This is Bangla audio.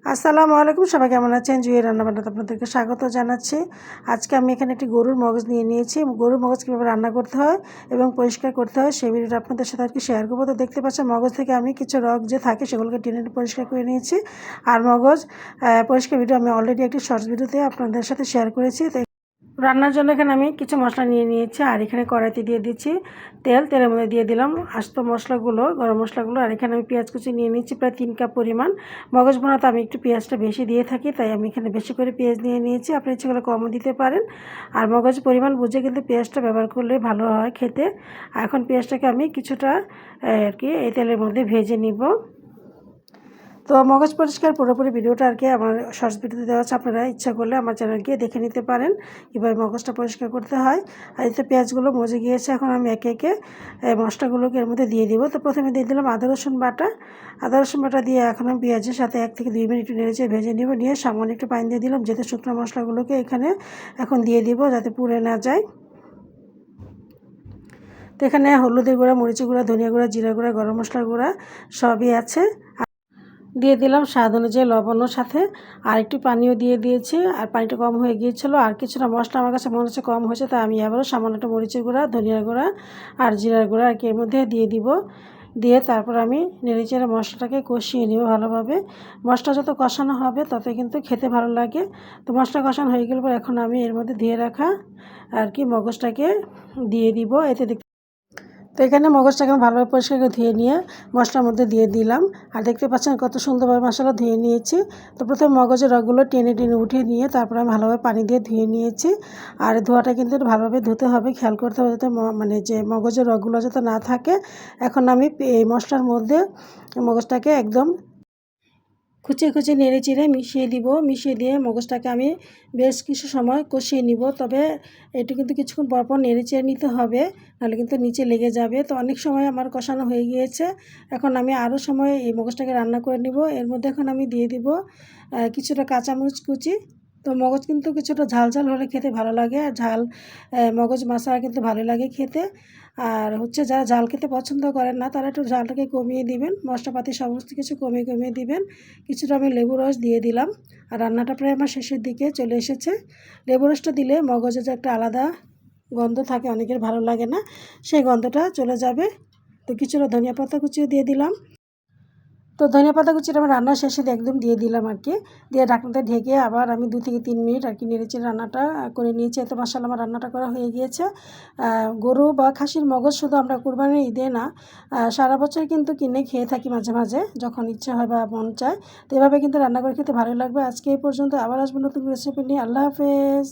আসসালামু আলাইকুম, সবাই কেমন আছেন? জুয়ের রান্নাবান্নাতে আপনাদেরকে স্বাগত জানাচ্ছি। আজকে আমি এখানে একটি গরুর মগজ নিয়ে নিয়েছি। গরুর মগজ কীভাবে রান্না করতে হয় এবং পরিষ্কার করতে হয় সেই ভিডিওটা আপনাদের সাথে আর কি শেয়ার করবো। তো দেখতে পাচ্ছেন মগজ থেকে আমি কিছু রগ যে থাকে সেগুলোকে টেনে পরিষ্কার করে নিয়েছি। আর মগজ পরিষ্কার ভিডিও আমি অলরেডি একটি শর্টস ভিডিওতে আপনাদের সাথে শেয়ার করেছি। তো রান্নার জন্য এখানে আমি কিছু মশলা নিয়ে নিয়েছি, আর এখানে কড়াইতে দিয়ে দিচ্ছি তেলের মধ্যে দিয়ে দিলাম আস্ত মশলাগুলো, গরম মশলাগুলো। আর এখানে আমি পেঁয়াজ কুচি নিয়ে নিচ্ছি প্রায় 3 কাপ পরিমাণ। মগজ বোনাতে আমি একটু পেঁয়াজটা বেশি দিয়ে থাকি, তাই আমি এখানে বেশি করে পেঁয়াজ নিয়ে নিয়েছি। আপনি ইচ্ছে করে কমও দিতে পারেন। আর মগজ পরিমাণ বুঝে কিন্তু পেঁয়াজটা ব্যবহার করলে ভালো হয় খেতে। এখন পেঁয়াজটাকে আমি কিছুটা আর কি এই তেলের মধ্যে ভেজে নিব। তো মগজ পরিষ্কার পুরোপুরি ভিডিওটা আর কি আমার শর্টস ভিডিওতে দেওয়া আছে, আপনারা ইচ্ছা করলে আমার চ্যানেল গিয়ে দেখে নিতে পারেন কীভাবে মগজটা পরিষ্কার করতে হয়। আর এতে পেঁয়াজগুলো মজে গিয়েছে, এখন আমি একে একে মশলাগুলোকে এর মধ্যে দিয়ে দিব। তো প্রথমে দিয়ে দিলাম আদা রসুন বাটা দিয়ে এখন আমি পেঁয়াজের সাথে 1 থেকে 2 মিনিট নেড়েচে ভেজে নিব। নিয়ে সামান্য একটু পানি দিয়ে দিলাম, যেহেতু শুকনো মশলাগুলোকে এখানে এখন দিয়ে দিব যাতে পুড়ে না যায়। তো এখানে হলুদের গুঁড়া, মরিচের গুঁড়া, ধনিয়া গুঁড়া, জিরা গুঁড়া, গরম মশলার গুঁড়া সবই আছে। দিয়ে দিলাম স্বাদ অনুযায়ী লবণের সাথে আর একটু পানিও দিয়ে দিয়েছি। আর পানিটা কম হয়ে গিয়েছিলো, আর কিছুটা মশলা আমার কাছে মনে হচ্ছে কম হয়েছে, তাই আমি আবারও সামান্য একটু মরিচের গুঁড়া, ধনিয়ার গুঁড়া আর জিরার গুঁড়া আর কি এর মধ্যে দিয়ে দিব। দিয়ে তারপর আমি নেড়েচেড়ে মশলাটাকে কষিয়ে নিব ভালোভাবে। মশলা যত কষানো হবে তত কিন্তু খেতে ভালো লাগে। তো মশলা কষানো হয়ে গেলে পর এখন আমি এর মধ্যে ধুয়ে রাখা আর কি মগজটাকে দিয়ে দিব। এতে তো এখানে মগজটাকে আমি ভালোভাবে পরিষ্কার করে ধুয়ে নিয়ে মশলার মধ্যে দিয়ে দিলাম। আর দেখতে পাচ্ছেন কত সুন্দরভাবে মশলা ধুয়ে নিয়েছি। তো প্রথমে মগজের রগগুলো টেনে উঠিয়ে নিয়ে তারপর আমি ভালোভাবে পানি দিয়ে ধুয়ে নিয়েছি। আর ধোয়াটা কিন্তু ভালোভাবে ধুতে হবে, খেয়াল করতে হবে যাতে মানে যে মগজের রগগুলো যাতে না থাকে। এখন আমি এই মশলার মধ্যে মগজটাকে একদম কুচিয়ে নেড়ে মিশিয়ে দিয়ে মগজটাকে আমি বেশ কিছু সময় কষিয়ে নিব। তবে এটা কিন্তু কিছুক্ষণ পরপর নেড়ে নিতে হবে, নাহলে কিন্তু নিচে লেগে যাবে। তো অনেক সময় আমার কষানো হয়ে গিয়েছে, এখন আমি আরও সময় এই মগজটাকে রান্না করে নিব। এর মধ্যে এখন আমি দিয়ে দিব কিছুটা কাঁচামরিচ কুচি। তো মগজ কিন্তু কিছুটা ঝাল হলে খেতে ভালো লাগে, আর মগজ মশলা কিন্তু ভালো লাগে খেতে। আর হচ্ছে যারা ঝাল খেতে পছন্দ করেন না তারা একটু ঝালটাকে কমিয়ে দিবেন, মশলাপাতি সমস্ত কিছু কমিয়ে দিবেন। কিছুটা আমি লেবু রস দিয়ে দিলাম। আর রান্নাটা প্রায় আমার শেষের দিকে চলে এসেছে। লেবু রসটা দিলে মগজে যে একটা আলাদা গন্ধ থাকে, অনেকের ভালো লাগে না, সেই গন্ধটা চলে যাবে। তো কিছুটা ধনিয়া পাতা কুচিও দিয়ে দিলাম। তো ধনিয়া পাতা কুচিটা আমি রান্নার শেষে একদম দিয়ে দিলাম আর কি। দিয়ে ঢাকনাটা ঢেকে আবার আমি 2 থেকে 3 মিনিট আর কি নেড়েচেড়ে রান্নাটা করে নিয়েছি। এত মাশাআল্লাহ আমার রান্নাটা করা হয়ে গিয়েছে। গরু বা খাসির মগজ শুধু আমরা কুরবানির ঈদে না, সারা বছর কিন্তু কিনে খেয়ে থাকি মাঝে মাঝে যখন ইচ্ছে হয় বা মন চায়। তো এভাবে কিন্তু রান্না করে খেতে ভালো লাগবে। আজকে এই পর্যন্ত, আবার আসবো নতুন রেসিপি নিয়ে। আল্লাহ হাফেজ।